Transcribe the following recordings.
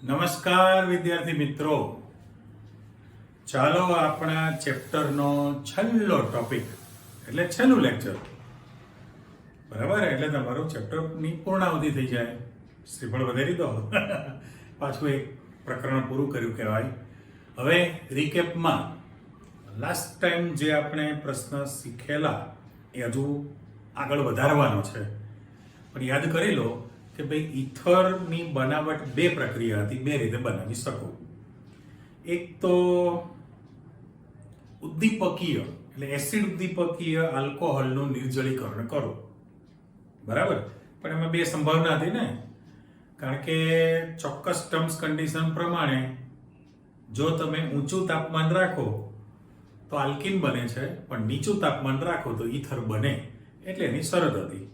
નમસ્કાર વિદ્યાર્થી મિત્રો, ચાલો આપણા ચેપ્ટરનો છેલ્લો ટોપિક એટલે છેલ્લું લેક્ચર, બરાબર? એટલે તમારું ચેપ્ટરની પૂર્ણાવધિ થઈ જાય. શ્રીફળ વધારી દો. પાછું એક પ્રકરણ પૂરું કર્યું કહેવાય. હવે રિકેપમાં લાસ્ટ ટાઈમ જે આપણે પ્રશ્ન શીખેલા એ હજુ આગળ વધારવાનો છે. પણ યાદ કરી લો કે ભાઈ ઈથરની બનાવટ બે પ્રક્રિયા હતી, બે રીતે બનાવી શકો. એક તો ઉદ્દીપકીય એટલે એસિડ ઉદ્દીપકીય આલ્કોહોલનું નિર્જલીકરણ કરો, બરાબર? પણ એમાં બે સંભાવના હતી ને, કારણ કે ચોક્કસ ટર્મ્સ કન્ડિશન પ્રમાણે જો તમે ઊંચું તાપમાન રાખો તો આલ્કીન બને છે, પણ નીચું તાપમાન રાખો તો ઈથર બને, એટલે એની શરત હતી.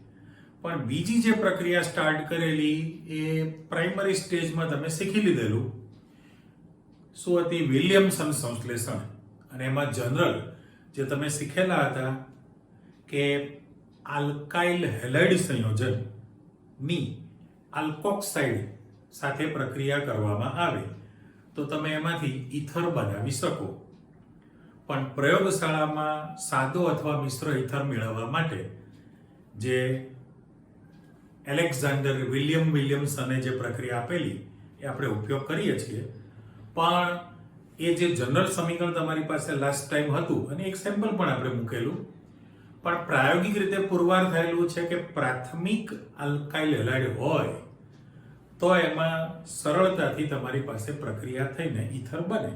પણ બીજી જે પ્રક્રિયા સ્ટાર્ટ કરેલી એ પ્રાઇમરી સ્ટેજમાં તમે શીખી લીધેલું શું હતી? વિલિયમસન સંશ્લેષણ. અને એમાં જનરલ જે તમે શીખેલા હતા કે આલ્કાઇલ હેલાઇડ સંયોજનની આલ્કોક્સાઇડ સાથે પ્રક્રિયા કરવામાં આવે તો તમે એમાંથી ઈથર બનાવી શકો. પણ પ્રયોગશાળામાં સાદો અથવા મિશ્ર ઈથર મેળવવા માટે જે એલેક્ઝાન્ડર વિલિયમસને જે પ્રક્રિયા આપેલી એ આપણે ઉપયોગ કરીએ છીએ. પણ એ જે જનરલ સમીકરણ તમારી પાસે લાસ્ટ ટાઈમ હતું અને એક સેમ્પલ પણ આપણે મૂકેલું, પણ પ્રાયોગિક રીતે પુરવાર થયેલું છે કે પ્રાથમિક આલ્કાઇલ હેલાઇડ હોય તો એમાં સરળતાથી તમારી પાસે પ્રક્રિયા થઈને ઈથર બને.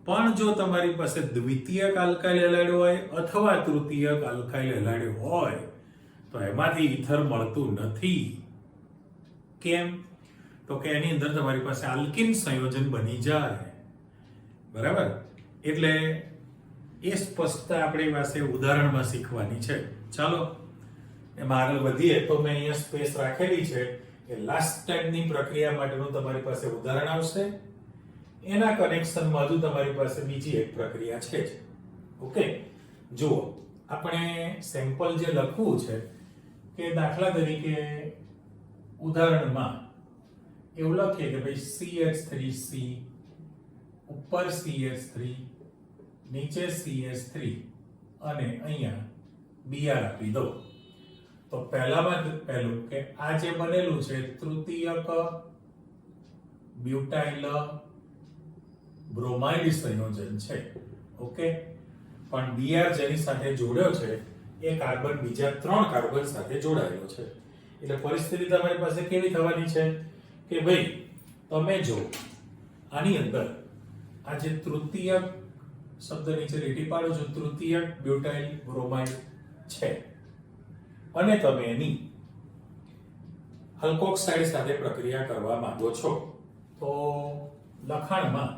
પણ જો તમારી પાસે દ્વિતીયક આલ્કાઇલ હેલાઇડ હોય અથવા તૃતીયક આલ્કાઇલ હેલાઇડ હોય તો એમાંથી ઈથર મળતું નથી. કેમ? તો કે એની અંદર તમારી પાસે આલ્કીન સંયોજન બની જાય, બરાબર? એટલે એ સ્પષ્ટતા આપણી પાસે ઉદાહરણમાં શીખવાની છે. ચાલો એમાં આગળ વધીએ તો મેં અહીંયા સ્પેસ રાખેલી છે કે લાસ્ટ ટાઈમની પ્રક્રિયા માટેનું તમારી પાસે ઉદાહરણ આવશે. એના કનેક્શનમાં હજુ તમારી પાસે બીજી એક પ્રક્રિયા છે જ. ઓકે, જુઓ, આપણે સેમ્પલ જે લખવું છે કે દાખલા તરીકે ઉદાહરણમાં એવું લખીએ કે ભાઈ CH3C ઉપર CH3 નીચે CH3 અને અહીંયા Br આપી દો. તો પહેલું કે આ જે બનેલું છે તૃતીયક બ્યુટાઇલ બ્રોમાઇડ સંયોજન છે. ઓકે, પણ Br જેની સાથે જોડ્યો છે એ કાર્બન બીજા 3 કાર્બન સાથે જોડાયેલો છે. એટલે પરિસ્થિતિ તમારી પાસે કેવી થવાની છે કે ભાઈ તમે જો આની અંદર આ જે તૃતીયક શબ્દ નીચે લીટી પાડો છો, તૃતીયક બ્યુટાઇલ બ્રોમાઇડ છે અને તમે એની આલ્કોક્સાઇડ સાથે પ્રક્રિયા કરવા માંગો છો, તો લખાણમાં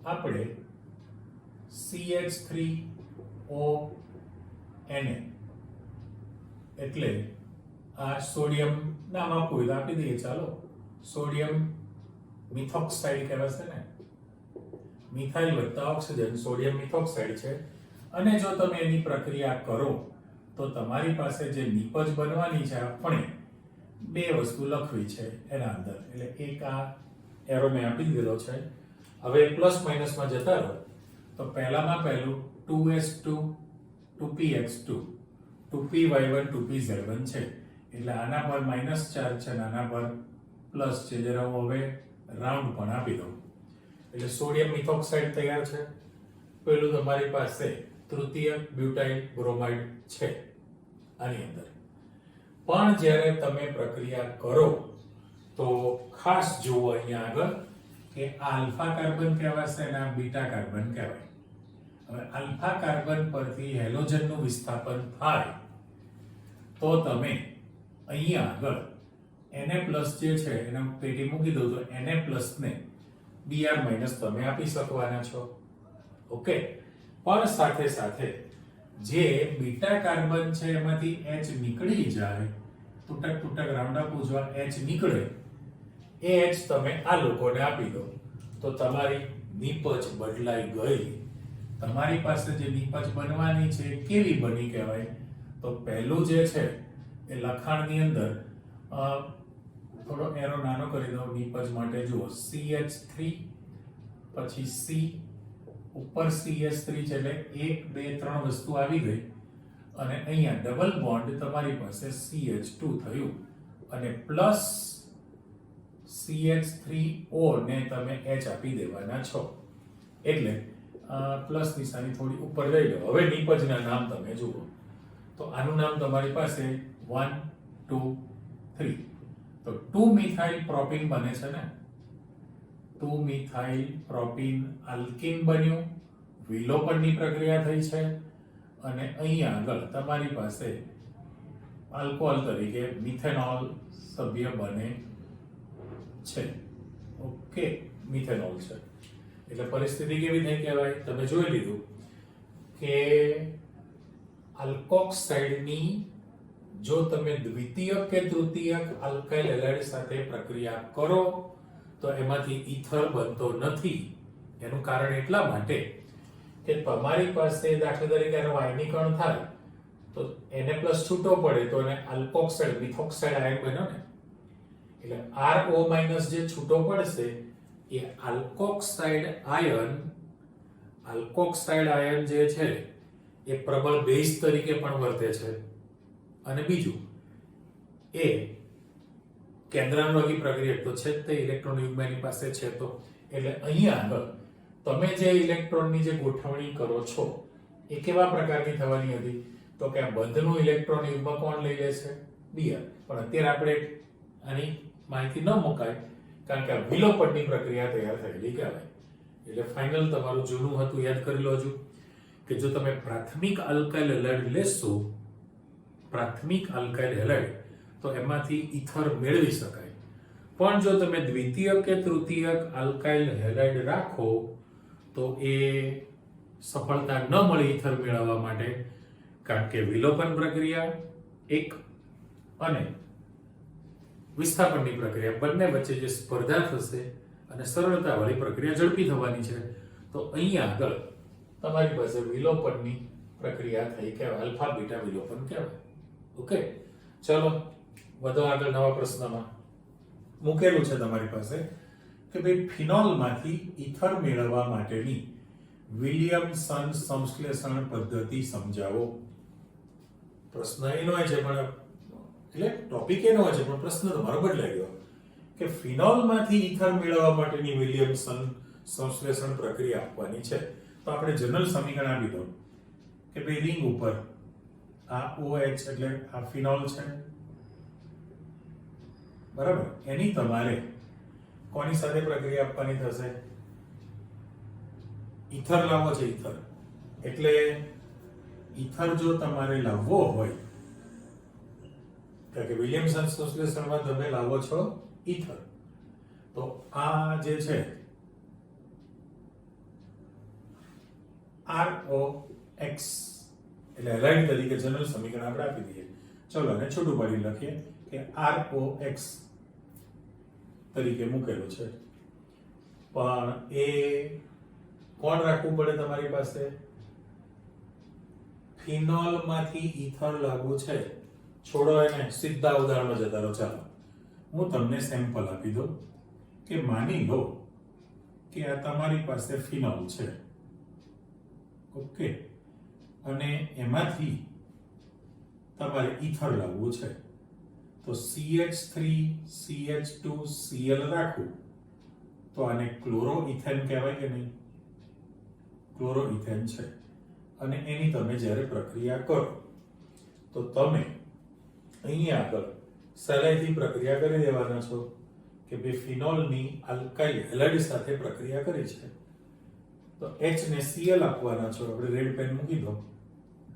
આપણે CH3ONA એટલે આ સોડિયમ નામ આપવું હોય તો આપી દઈએ. ચાલો, સોડિયમ મિથોક્સાઇડ કહેવાશે ને, મિથાઇલ વત્તા ઓક્સિજન સોડિયમ મિથોક્સાઇડ છે. અને જો તમે એની પ્રક્રિયા કરો તો તમારી પાસે જે નિપજ બનવાની છે, આપણે બે વસ્તુ લખવી છે એના અંદર. એટલે એક આ એરો મેં આપી દીધેલો છે. હવે પ્લસ માઇનસમાં જતા રહો તો પહેલામાં પહેલું 2s2 2px2 2py1 2pz1 છે. એટલે આના પર માઇનસ ચાર્જ છે અને આના પર પ્લસ છે. જરા હું હવે રાઉન્ડ પણ આપી દઉં. એટલે સોડિયમ મિથોક્સાઇડ તૈયાર છે. પેલું તમારી પાસે તૃતીય બ્યુટાઇલ બ્રોમાઇડ છે આની અંદર. પણ જ્યારે તમે પ્રક્રિયા કરો તો ખાસ જુઓ અહીંયા આગળ કે આ આલ્ફા કાર્બન કહેવાશે અને આ બીટા કાર્બન કહેવાય. હવે આલ્ફા કાર્બન પરથી હેલોજનનું વિસ્થાપન થાય તો તમે અહીંયા આગળ Na+ જે છે એના પેટી મૂકી દો તો Na+ ને Br- તમે આપી શકવાના છો. ઓકે, પણ સાથે સાથે જે બીટા કાર્બન છે એમાંથી H નીકળી જાય, તૂટક રાઉન્ડ અપ ઉજવા H નીકળે, એ H તમે આ લોકોને આપી દો તો તમારી નિપજ બદલાઈ ગઈ. તમારી પાસે જે નિપજ બનવાની છે કેવી બની કહેવાય? તો પહેલું જે છે એ લખાણની અંદર થોડો એરો નાનો કરી દઉં નિપજ માટે. જુઓ CH3 પછી C ઉપર CH3 છે એટલે 1 2 3 વસ્તુ આવી ગઈ અને અહીંયા ડબલ બોન્ડ તમારી પાસે CH2 થયું અને પ્લસ CH3O ને તમે H આપી દેવાના છો એટલે પ્લસ નિશાની થોડી ઉપર લઈ લો. હવે નિપજના નામ તમે જુઓ તો આનું નામ તમારી પાસે 1 2 3 તો 2 મિથાઇલ પ્રોપીન બને છે ને 2 મિથાઇલ પ્રોપીન આલ્કીન બન્યું, વિલોપનની પ્રક્રિયા થઈ છે અને અહીંયા આગળ તમારી પાસે આલ્કોહોલ તરીકે મિથેનોલ સભ્ય બને છે. ઓકે, મિથેનોલ છે એટલે પરિસ્થિતિ કેવી થઈ કહેવાય? તમે જોઈ લીધું કે આલ્કોક્સાઇડની જો તમે દ્વિતીયક કે તૃતીયક આલ્કાઇલ હેલાઇડ સાથે પ્રક્રિયા કરો તો એમાંથી ઈથર બનતો નથી. એનું કારણ એટલા માટે કે તમારી પાસે દાખલા તરીકે એનો આયનીકરણ થાય તો Na+ છૂટો પડે તો એને આલ્કોક્સાઇડ મિથોક્સાઇડ આયન બન્યો ને એટલે RO- જે છૂટો પડશે એ આલ્કોક્સાઇડ આયન જે છે એ પ્રબળ બેઝ તરીકે પણ વર્તે છે અને બીજું એ કેન્દ્રાનુરાગી પ્રક્રિયા તો છે જ તે ઇલેક્ટ્રોન યુગ્મ એની પાસે છે તો એટલે અહીંયા આગળ તમે જે ઇલેક્ટ્રોનની જે ગોઠવણી કરો છો એ કેવા પ્રકારની થવાની હતી તો કે આ બંધનું ઇલેક્ટ્રોન યુગ્મ કોણ લઈ લે છે? Br. પણ અત્યારે આપણે આની માહિતી ન મુકાય કારણ કે આ વિલોપનની પ્રક્રિયા તૈયાર થયેલી કહેવાય. એટલે ફાઇનલ તમારું જૂનું હતું યાદ કરી લો કે જો તમે પ્રાથમિક આલ્કાઇલ હેલાઇડ લેશો પ્રાથમિક આલ્કાઇલ હેલાઇડ તો એમાંથી ઈથર મેળવી શકાય. પણ જો તમે દ્વિતીયક કે તૃતીયક આલ્કાઇલ હેલાઇડ રાખો તો એ સફળતા ન મળે ઈથર મેળવવા માટે કારણ કે વિલોપન પ્રક્રિયા એક અને વિસ્થાપનની પ્રક્રિયા બંને વચ્ચે જે સ્પર્ધા થશે અને સરળતાવાળી પ્રક્રિયા ઝડપી થવાની છે તો અહીંયા આગળ તમારી પાસે વિલોપનની પ્રક્રિયા થઈ કહેવાય, આલ્ફા બીટા વિલોપન કહેવાય. ઓકે, ચલો વધો આગળ. નવા પ્રશ્નમાં મૂકેલું છે તમારી પાસે કે ભાઈ ફિનોલમાંથી ઈથર મેળવવા માટેની વિલિયમસન સંશ્લેષણ પદ્ધતિ સમજાવો. પ્રશ્ન એનો છે પણ એટલે ટોપિક એનો છે પણ પ્રશ્ન તમારો બદલાઈ ગયો કે ફિનોલમાંથી ઈથર મેળવવા માટેની વિલિયમસન સંશ્લેષણ પ્રક્રિયા આપવાની છે. તો આપણે જનરલ સમીકરણ આપી દો કે ભાઈ રિંગ ઉપર આ OH એટલે આ ફિનોલ છે બરાબર, એની તમારે કોની સાથે પ્રક્રિયા આપવાની થશે? ઈથર લાવવો છે. ઈથર એટલે ઈથર જો તમારે લાવવો હોય કે વિલિયમસન સંશ્લેષણમાં તમે લાવો છો ઈથર તો આ જે છે ROX એટલે હેલાઇડ તરીકે જનરલ સમીકરણ આપણે આપી દઈએ. ચલો અને છોટું પાડી લખીએ કે ROX તરીકે મૂકેલું છે પણ એ કોણ રાખવું પડે તમારી પાસે? ફિનોલમાંથી ઈથર લાવવું છે. છોડો એને, સીધા ઉદાહરણમાં જતા રહો. ચાલો હું તમને સેમ્પલ આપી દઉં કે માની લો કે આ તમારી પાસે ફિનોલ છે. ઓકે, અને એમાંથી તમારે ઈથર લાવવું છે તો CH3 CH2 Cl રાખું તો આને ક્લોરોઇથેન કહેવાય કે નહીં? ક્લોરોઇથેન છે અને એની તમે જ્યારે પ્રક્રિયા કરો તો તમે અહીંયા આગળ સહેલાઈથી પ્રક્રિયા કરી દેવાના છો કે બે ફિનોલની આલ્કાઇલ હેલાઇડ સાથે પ્રક્રિયા કરી છે તો H ને Cl આપવાના છો. આપણે રેડ પેન મૂકી દો.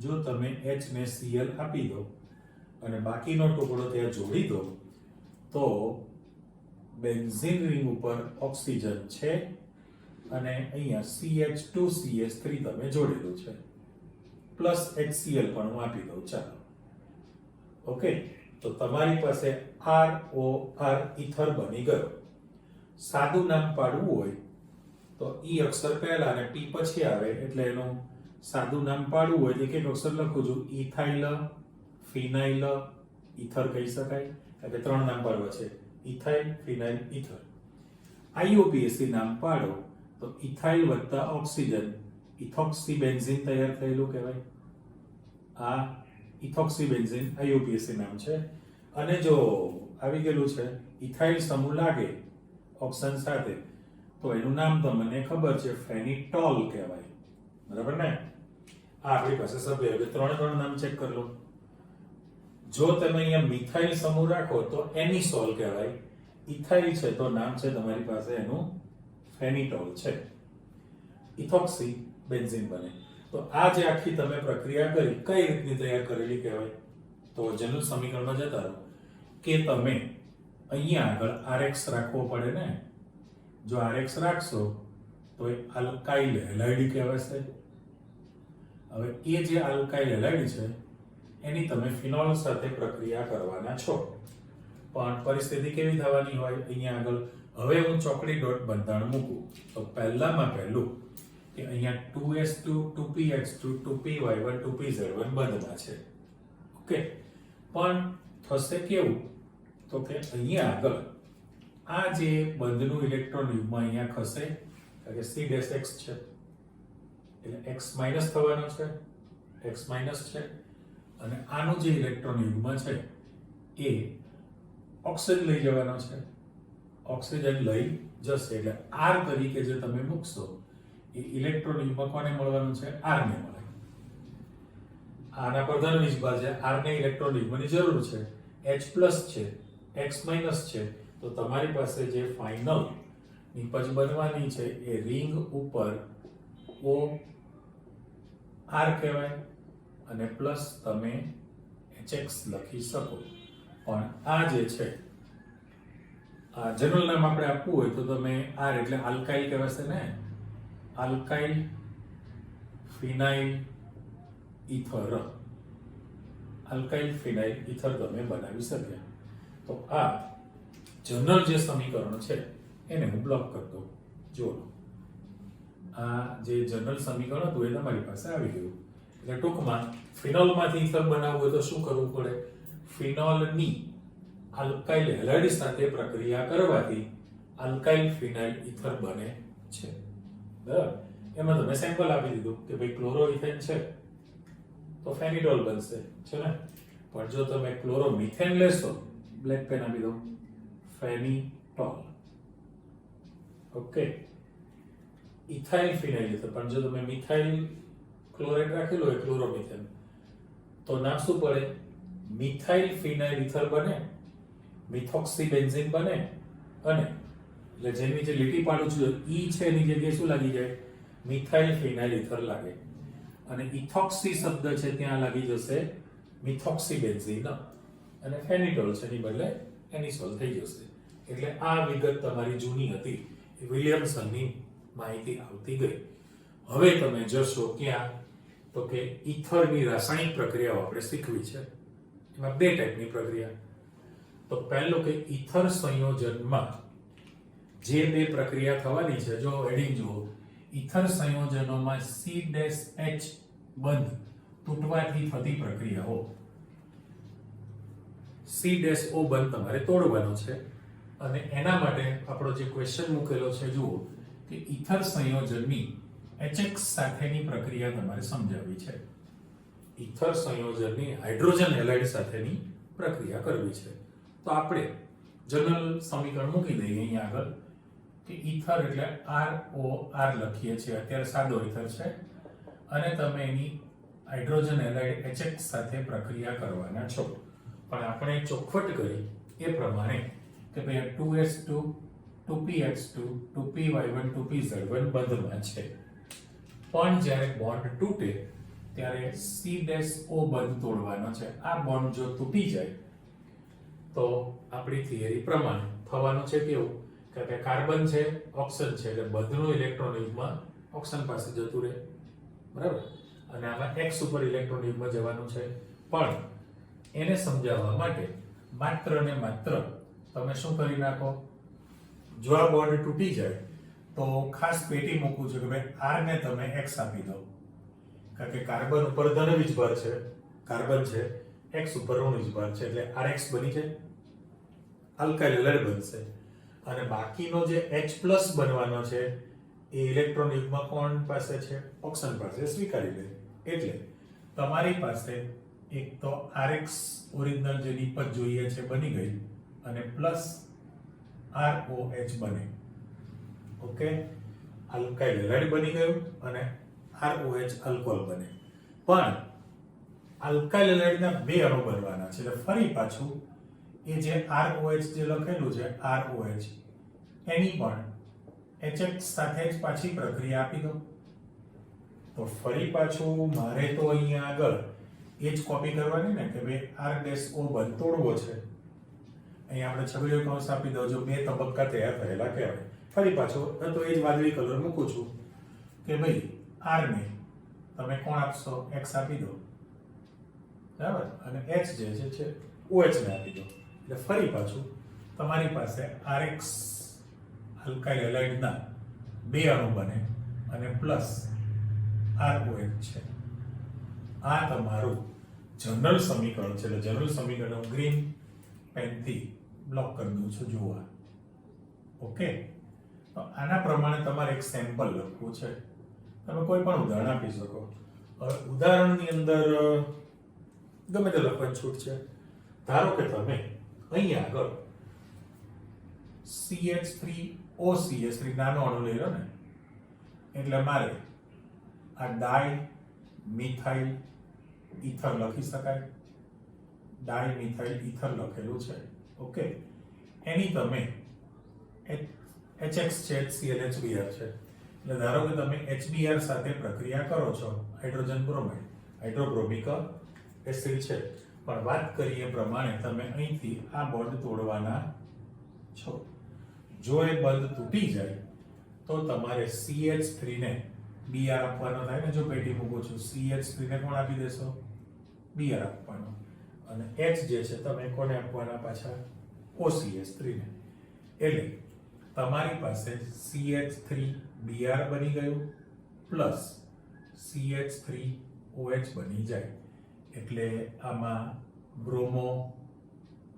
જો તમે H ને Cl આપી દો અને બાકીનો ટુકડો ત્યાં જોડી દો તો બેન્ઝીન રિંગ ઉપર ઓક્સિજન છે અને અહીંયા CH2CH3 તમે જોડેલું છે પ્લસ HCl પણ હું આપી દઉં. ચાલો ઓકે, તો તમારી પાસે ROR ઈથર બની ગયો. સાદું નામ પાડવું હોય તો E અક્ષર પહેલા અને P પછી આવે એટલે એનું સાદું નામ પાડવું હોય એક એક અક્ષર લખું છું. ઇથાઇલ, ફિનાઇલ, ઈથર કહી શકાય કારણ કે ત્રણ નામ પાડવા છે. ઇથાઇલ ફિનાઇલ ઇથર. IUPAC નામ પાડો તો ઇથાઇલ વત્તા ઓક્સિજન ઇથોક્સી બેન્ઝીન તૈયાર થયેલું કહેવાય. આ ઇથોક્સી બેન્ઝીન IUPAC નામ છે. અને જો આવી ગયેલું છે ઇથાઇલ સમૂહ લાગે ઓક્સિજન સાથે તો એનું નામ તમને ખબર છે ફેનિટોલ કહેવાય. બરાબર ને? આ આપણી પાસે સભ્ય હવે ત્રણ નામ ચેક કરી લો. જો તમે અહીંયા મિથાઇલ સમૂહ રાખો તો એનિસોલ કહેવાય. ઇથાઇલ છે તો નામ છે તમારી પાસે એનું ફેનિટોલ છે. ઇથોક્સી બેન્ઝીન બને. તો આ જે આખી તમે પ્રક્રિયા કરી કઈ રીતની તૈયાર કરેલી કહેવાય? તો જનરલ સમીકરણમાં જતા રહો કે તમે અહીંયા આગળ RX રાખવો પડે ને. જો RX રાખશો તો એ આલ્કાઇલ હેલાઇડ કહેવાશે. હવે એ જે આલ્કાઇલ હેલાઇડ છે એની તમે ફિનોલ સાથે પ્રક્રિયા કરવાના છો. પણ પરિસ્થિતિ કેવી થવાની હોય અહીંયા આગળ? હવે હું ચોકડી ડોટ બંધારણ મૂકું તો પહેલામાં પહેલું કે અહીંયા 2s2 2px2 2py1 2pz1 બંધમાં છે. ઓકે, પણ થશે કેવું તો કે અહીંયા આગળ આ જે બંધનું ઇલેક્ટ્રોન યુગ્મ અહીંયા ખસે કારણ કે C' X છે એટલે x માઈનસ થવાનો છે, x માઈનસ છે. અને આનું જે ઇલેક્ટ્રોન યુગ્મ છે એ ઓક્સિજન લઈ જવાનો છે. ઓક્સિજન લઈ જશે એટલે R તરીકે જે તમે મૂકશો એ ઇલેક્ટ્રોન યુગ્મ કોને મળવાનું છે? R ને મળે. આના પર ધન વીજભાર છે, R ને ઇલેક્ટ્રોન યુગ્મની જરૂર છે, H પ્લસ છે, X માઈનસ છે. તો તમારી પાસે જે ફાઇનલ નિપજ બનવાની છે એ રિંગ ઉપર O R કહેવાય અને પ્લસ તમે HX લખી શકો. પણ આ જે છે આ જનરલ નામ આપણે આપવું હોય તો તમે R એટલે આલ્કાઇલ કહેવાશે ને. આલ્કાઇલ ફિનાઇલ ઇથર. આલ્કાઇલ ફિનાઇલ ઇથર તમે બનાવી શક્યા. તો આ જનરલ જે સમીકરણ છે એને હું બ્લોક કરતો. જો આ જે જનરલ સમીકરણ હતું એ તમારી પાસે આવી ગયું. એટલે ટૂંકમાં ફિનોલમાંથી ઇથર બનાવવું હોય તો શું કરવું પડે? ફિનોલની આલ્કાઇલ હેલાઇડ સાથે પ્રક્રિયા કરવાથી આલ્કાઇલ ફિનાઇલ ઇથર બને છે. બરાબર? એમાં તમે સેમ્પલ આપી દીધું કે ભાઈ ક્લોરોઇથેન છે તો ફેનિટોલ બનશે છે ને. પણ જો તમે ક્લોરોમિથેન લેશો, બ્લેક પેન આપી દો, ફેનિટોલ. ઓકે, ઇથાઇલ ફિનાઇલ ઇથર. પણ જો તમે મિથાઇલ ક્લોરાઇડ રાખેલો હોય ક્લોરોમિથેન તો નામ શું પડે? મિથાઇલ ફિનાઇલ ઇથર બને, મિથોક્સી બેન્ઝીન બને અને એટલે જેની જે લીટી પાડું છું E છે એની જગ્યાએ શું લાગી જાય? મિથાઇલ ફિનાઇલ ઇથર લાગે. અને ઇથોક્સી શબ્દ છે ત્યાં લાગી જશે મિથોક્સી બેન્ઝીન અને ફેનિટોલ છે એની બદલે એનિસોલ થઈ જશે. એટલે આ વિગત તમારી જૂની હતી એ વિલિયમસનની માહિતી આવતી ગઈ. હવે તમે જશો ક્યાં? તો કે ઇથરની રાસાયણિક પ્રક્રિયાઓ આપણે શીખવી છે. એમાં બે ટાઈપની પ્રક્રિયા. તો પહેલું કે ઇથર સંયોજનમાં જે બે પ્રક્રિયા થવાની છે, જો હેડિંગ જુઓ, ઇથર સંયોજનોમાં C' H બંધ તૂટવાથી થતી પ્રક્રિયાઓ. C' O બંધ તમારે તોડવાનો છે અને એના માટે આપણો જે ક્વેશ્ચન મૂકેલો છે જુઓ કે ઇથર સંયોજનની HX સાથેની પ્રક્રિયા તમારે સમજાવવી છે. ઇથર સંયોજનની હાઇડ્રોજન હેલાઇડ સાથેની પ્રક્રિયા કરવી છે. તો આપણે જનરલ સમીકરણ મૂકી દઈએ અહીંયા આગળ કે ઇથર એટલે ROR લખીએ છીએ. અત્યારે સાદો ઇથર છે અને તમે એની હાઇડ્રોજન હેલાઇડ HX સાથે પ્રક્રિયા કરવાના છો. પણ આપણે ચોખવટ કરી એ પ્રમાણે કે ભાઈ 2s2 2px2 2py1 2pz1 બંધમાં છે. પણ જ્યારે બોન્ડ તૂટે ત્યારે C' O બંધ તોડવાનો છે. આ બોન્ડ જો તૂટી જાય તો આપણી થિયરી પ્રમાણે થવાનું છે કેવું કે કાર્બન છે, ઓક્સિજન છે એટલે બંધનું ઇલેક્ટ્રોન યુગ્મ ઓક્સિજન પાસે જતું રહે. બરાબર? અને આમાં X ઉપર ઇલેક્ટ્રોન યુગ્મ જવાનું છે. પણ એને સમજાવવા માટે માત્ર ને માત્ર તમે શું કરી નાખો? જો આ બોન્ડ તૂટી જાય તો ખાસ પેટી મૂકવું છે કે ભાઈ R ને તમે X આપી દો. કારણ કે કાર્બન ઉપર ધન વીજભાર છે, કાર્બન છે, X ઉપર ઋણ વીજભાર છે એટલે RX બની જાય. આલ્કાઇલ હેલાઇડ બનશે અને બાકીનો જે H+ બનવાનો છે એ ઇલેક્ટ્રોન યુગ્મ કોણ પાસે છે? ઓક્સિજન પાસે. સ્વીકારી લે. એટલે તમારી પાસે એક તો Rx ઓરિજિનલ જે નિપજ જોઈએ છે બની ગઈ અને પ્લસ ROH બને. ઓકે, આલ્કાઇલ હેલાઇડ બની ગયું અને ROH આલ્કોહોલ બને. પણ આલ્કાઇલ હેલાઇડના બે અણુ બનવાના છે એટલે ફરી પાછું એ જે ROH જે લખેલું છે ROH એની પણ HX સાથે જ પાછી પ્રક્રિયા આપી દો. તો ફરી પાછું મારે તો અહીંયા આગળ એ જ કોપી કરવાની ને કે ભાઈ R-O બંધ તોડવો છે. અહીંયા આપણે છગડીયો કૌંસ આપી દો. જો બે તબક્કા તૈયાર થયેલા કહેવાય. ફરી પાછો તો એ જ વાદળી કલર મૂકું છું કે ભાઈ R ને તમે કોણ આપશો? X આપી દો, બરાબર, અને H જે છે OH ને આપી દો. એટલે ફરી પાછું તમારી પાસે RX આલ્કાઇલ હેલાઇડના બે અણુ બને અને પ્લસ ROH છે. આ તમારું જનરલ સમીકરણ છે. એટલે જનરલ સમીકરણ હું ગ્રીન પેનથી બ્લોક કરી દઉં છું. જુઓ, ઓકે. તો આના પ્રમાણે તમારે એક સેમ્પલ લખવું છે. તમે કોઈ પણ ઉદાહરણ આપી શકો. ઉદાહરણની અંદર ગમે તે લખવાની છૂટ છે. ધારો કે તમે અહીંયા આગળ CH3OCH3 નાનો અણુ લઈ લો ને, એટલે મારે આ ડાય મિથાઇલ ઈથર લખી શકાય. ડાય મિથાઇલ ઈથર લખેલું છે. ઓકે, એની તમે HX છે, HCl HBr છે. એટલે ધારો કે તમે HBr સાથે પ્રક્રિયા કરો છો, હાઇડ્રોજન બ્રોમાઇડ, હાઇડ્રોબ્રોમિક એસિડ છે. પણ વાત કરીએ પ્રમાણે તમે અહીંથી આ બોન્ડ તોડવાના છો. જો એ બંધ તૂટી જાય તો તમારે CH3 ને Br આપવાનો થાય ને. જો પેટી મૂકું છું, CH3 ને કોણ આપી દેશો? Br આપવાનો. અને H જે છે તમે કોને આપવાના પાછા? OCH3 ને. એટલે તમારી પાસે CH3Br બની ગયું પ્લસ CH3OH બની જાય. એટલે આમાં બ્રોમો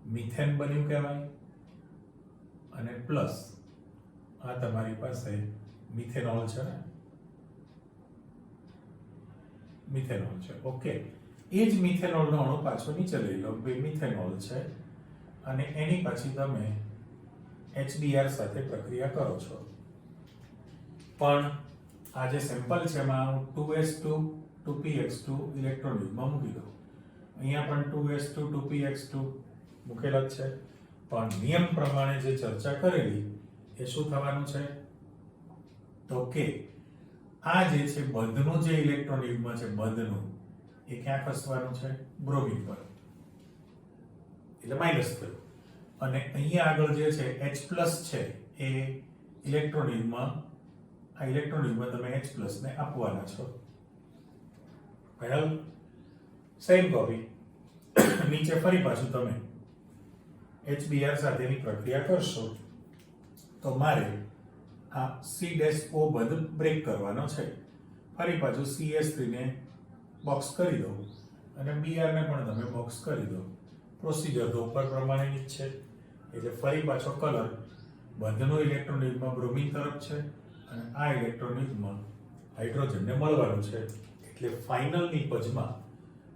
મિથેન બન્યું કહેવાય અને પ્લસ આ તમારી પાસે મિથેનોલ છે ને, મિથેનોલ છે. ઓકે, એ જ મિથેનોલનો અણુ પાછો નીચે લઈ લો. બે મિથેનોલ છે અને એની પછી તમે HBr સાથે પ્રક્રિયા કરો છો. પણ આ જે સેમ્પલ છે એમાં 2s2 2px2 ઇલેક્ટ્રોન યુગ્મ મૂકી દો. અહીંયા પણ 2s2 2px2 મૂકેલા જ છે. પણ નિયમ પ્રમાણે જે ચર્ચા કરેલી એ શું થવાનું છે? તો કે આ જે છે બંધનું જે ઇલેક્ટ્રોન યુગ્મ છે બંધનું, એ ક્યાં ખસવાનું છે? બ્રોમિન પર. એટલે માઇનસ થયું. અને અહીંયા આગળ જે છે H+ છે એ ઇલેક્ટ્રોન યુગ્મ, આ ઇલેક્ટ્રોન યુગ્મ તમે H+ ને આપવાના છો. ફાઇનલ સેમ કોપી નીચે ફરી પાછું તમે HBr સાથેની પ્રક્રિયા કરશો તો મારે આ C-O બંધ બ્રેક કરવાનો છે. ફરી પાછું CH3 ને બોક્સ કરી દો અને Br ને પણ તમે બોક્સ કરી દો. પ્રોસિજર તો ઉપર પ્રમાણેની જ છે. એટલે ફરી પાછો કલર બંધનો ઇલેક્ટ્રોન યુગ્મ બ્રોમિન તરફ છે અને આ ઇલેક્ટ્રોન યુગ્મ હાઇડ્રોજનને મળવાનું છે. એટલે ફાઇનલ નિપજમાં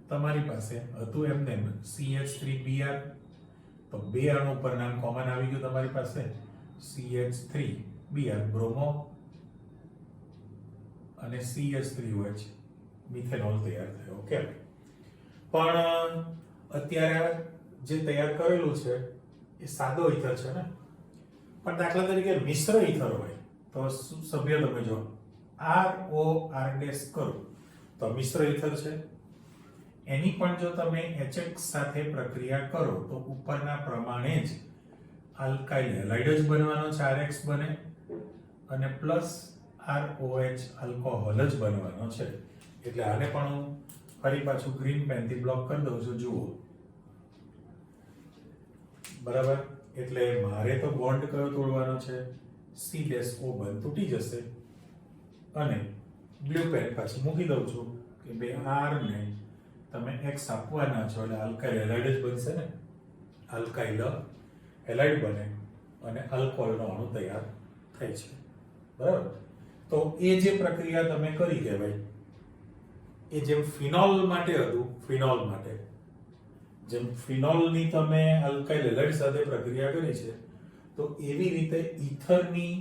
તમારી પાસે હતું એમને CH3Br. તો બે અણુ પર નામ કોમન આવી ગયું તમારી પાસે, CH3Br બ્રોમો અને CH3OH મિથેનોલ તૈયાર થયો. ઓકે, પણ અત્યારે જે તૈયાર કરેલું છે એ સાદો ઈથર છે ને. પણ દાખલા તરીકે મિશ્ર ઈથર હોય તો સભ્ય તમે જો ROR' કરો તો મિશ્ર ઈથર છે. એની પણ જો તમે HX સાથે પ્રક્રિયા કરો તો ઉપરના પ્રમાણે જ આલ્કાઇલ હેલાઇડ જ બનવાનો છે, RX બને, અને પ્લસ ROH આલ્કોહોલ જ બનવાનો છે. એટલે આને પણ હું ફરી પાછું ગ્રીન પેનથી બ્લોક કરી દઉં છું. જુઓ, બરાબર. એટલે મારે તો બોન્ડ કયો તોડવાનો છે? C-O બંધ તૂટી જશે અને બ્લુ પેન પાછી મૂકી દઉં છું કે બે R ને તમે X આપવાના છો એટલે આલ્કાઇલ હેલાઇડ જ બનશે ને, આલ્કાઇલ હેલાઇડ બને અને આલ્કોહોલનો અણુ તૈયાર થાય છે. બરાબર? તો એ જે પ્રક્રિયા તમે કરી કહેવાય, એ જેમ ફિનોલ માટે હતું, ફિનોલ માટે જેમ ફિનોલની તમે આલ્કાઇલ હેલાઇડ સાથે પ્રક્રિયા કરી છે, તો એવી રીતે ઈથરની,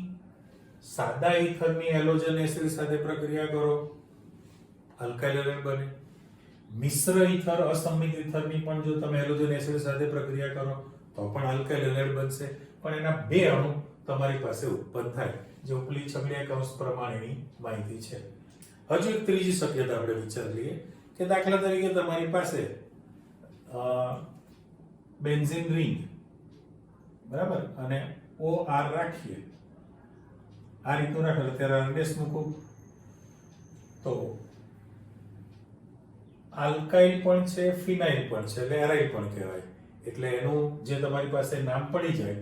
સાદા ઈથરની હેલોજન એસિડ સાથે પ્રક્રિયા કરો, આલ્કાઇલ હેલાઇડ બને. મિશ્ર ઈથર, અસંમિત ઈથરની પણ જો તમે હેલોજન એસિડ સાથે પ્રક્રિયા કરો તો પણ આલ્કાઇલ હેલાઇડ બનશે, પણ એના બે અણુ તમારી પાસે ઉત્પન્ન થાય, જે ઉપલી છગડીયા કૌંસ પ્રમાણેની માહિતી છે. હજુ એક ત્રીજી શક્યતા આપણે વિચારી લઈએ કે દાખલા તરીકે તમારી પાસે બેન્ઝીન રિંગ, બરાબર, અને OR રાખીએ, આ રીતનું રાખો, ત્યારે આરડેસ મૂકો, તો આલ્કાઇલ પણ છે, ફિનાઇલ પણ છે, એટલે એરાઇલ પણ કહેવાય. એટલે એનું જે તમારી પાસે નામ પડી જાય,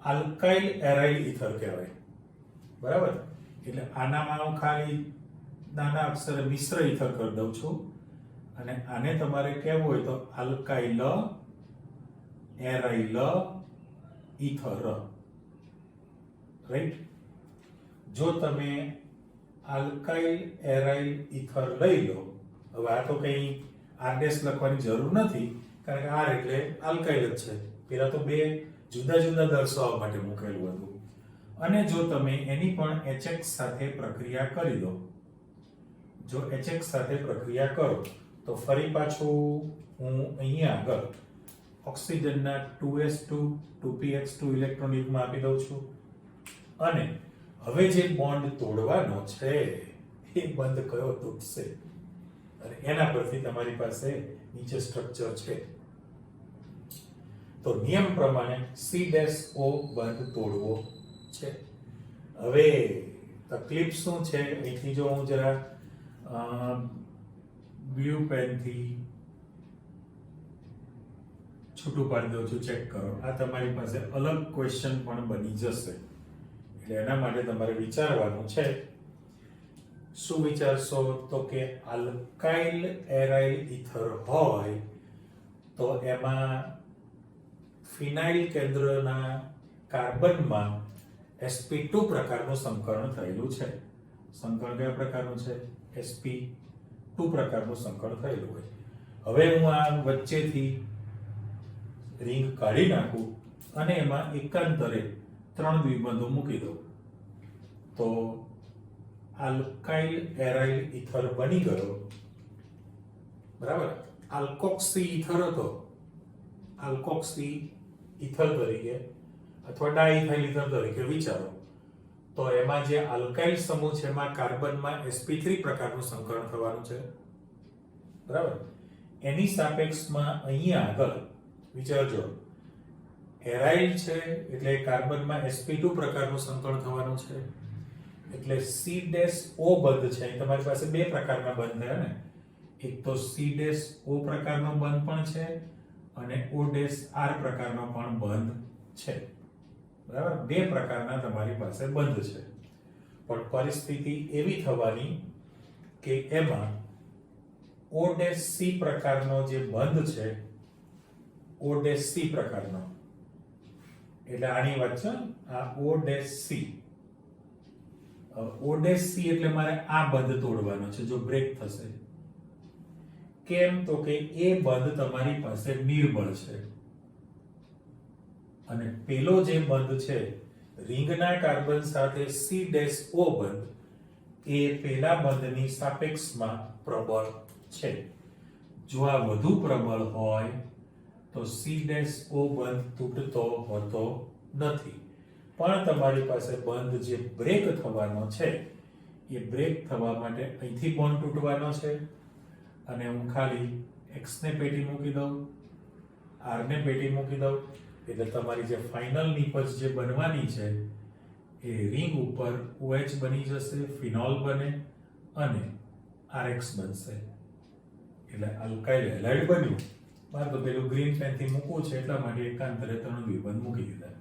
આલ્કાઇલ એરાઇલ ઈથર કહેવાય. બરાબર? એટલે આનામાં હું ખાલી નાના અક્ષરે મિશ્ર ઈથર કરી દઉં છું, અને આને તમારે કહેવું હોય તો આલ્કાઇલ એરાઇલ ઈથર. રાઈટ? જો તમે આલ્કાઇલ એરાઇલ ઈથર લઈ લો, હવે આ તો કંઈ આરડેસ લખવાની જરૂર નથી, કારણ કે આર એટલે આલ્કાઇલ જ છે, પેલા તો બે જુદા જુદા દર્શાવવા માટે મૂકેલું હતું. અને જો તમે એની પણ HX સાથે પ્રક્રિયા કરી દો, જો HX સાથે પ્રક્રિયા કરો તો ફરી પાછું હું અહીંયા આગળ ઓક્સિજનના 2s2 2px2 ઇલેક્ટ્રોન યુગ્મ આપી દઉં છું, અને હવે જે બોન્ડ તોડવાનો છે એ બંધ કયો તૂટશે, અને એના પરથી તમારી પાસે નીચે સ્ટ્રક્ચર છે. તો નિયમ પ્રમાણે C-O બંધ તોડવો છે. હવે તકલીફ શું છે, અહીંથી જો હું જરા બ્લુ પેનથી છૂટું પાડી દઉં છું, ચેક કરો. આ તમારી પાસે અલગ ક્વેશ્ચન પણ બની જશે, એટલે એના માટે તમારે વિચારવાનું છે. શું વિચારશો? તો કે આલ્કાઇલ એરાઇલ ઈથર હોય તો એમાં ફિનાઇલ કેન્દ્રના કાર્બનમાં sp2 પ્રકારનું સંકરણ થયેલું છે. સંકરણ કયા પ્રકારનું છે? sp2 પ્રકારનું સંકરણ થયેલું હોય. હવે હું આ વચ્ચેથી રિંગ કાઢી નાખું અને એમાં એકાંતરે 3 દ્વિબંધો મૂકી દઉં, તો આલ્કાઇલ એરાઇલ ઈથર બની ગયો. બરાબર? આલ્કોક્સી ઈથર હતો, આલ્કોક્સી ઈથર તરીકે અથવા ડાઈથાઇલ ઈથર તરીકે વિચારો, તો એમાં જે આલ્કાઇલ સમૂહ છે એમાં કાર્બનમાં sp3 પ્રકારનું સંકરણ થવાનું છે. બરાબર? એની સાપેક્ષમાં અહીંયા આગળ વિચારજો, એરાઇલ છે એટલે કાર્બનમાં sp2 પ્રકારનું સંકરણ થવાનું છે, એટલે C-O બંધ છે. અહીં તમારી પાસે બે પ્રકારના બંધ થયા ને, એક તો C-O પ્રકારનો બંધ પણ છે અને O-R પ્રકારનો પણ બંધ છે. બરાબર? બે પ્રકારના તમારી પાસે બંધ છે, પણ પરિસ્થિતિ એવી થવાની કે એમાં O-C પ્રકારનો જે બંધ છે, O-C પ્રકારનો, એટલે આની વાત છે, આ O-C. O-C એટલે મારે આ બંધ તોડવાનો છે જો બ્રેક થશે. કેમ? તો કે એ બંધ તમારી પાસે નિર્બળ છે, અને પેલો જે બંધ છે રિંગના કાર્બન સાથે C-O બંધ, એ પેલા બંધની સાપેક્ષમાં પ્રબળ છે. જો આ વધુ પ્રબળ હોય તો C-O બંધ તૂટતો હોતો નથી, પણ તમારી પાસે બંધ જે બ્રેક થવાનો છે એ બ્રેક થવા માટે અહીંથી બોન્ડ તૂટવાનો છે, અને હું ખાલી X ને પેટી મૂકી દઉં, R ને પેટી મૂકી દઉં, એટલે તમારી જે ફાઇનલ નિપજ જે બનવાની છે એ રિંગ ઉપર OH બની જશે, ફિનોલ બને અને RX બનશે, એટલે આલ્કાઇલ હેલાઇડ બન્યું. મારે તો પેલું ગ્રીન પેનથી મૂકવું છે એટલા માટે એકાંતરે 3 દ્વિબંધ મૂકી દીધા.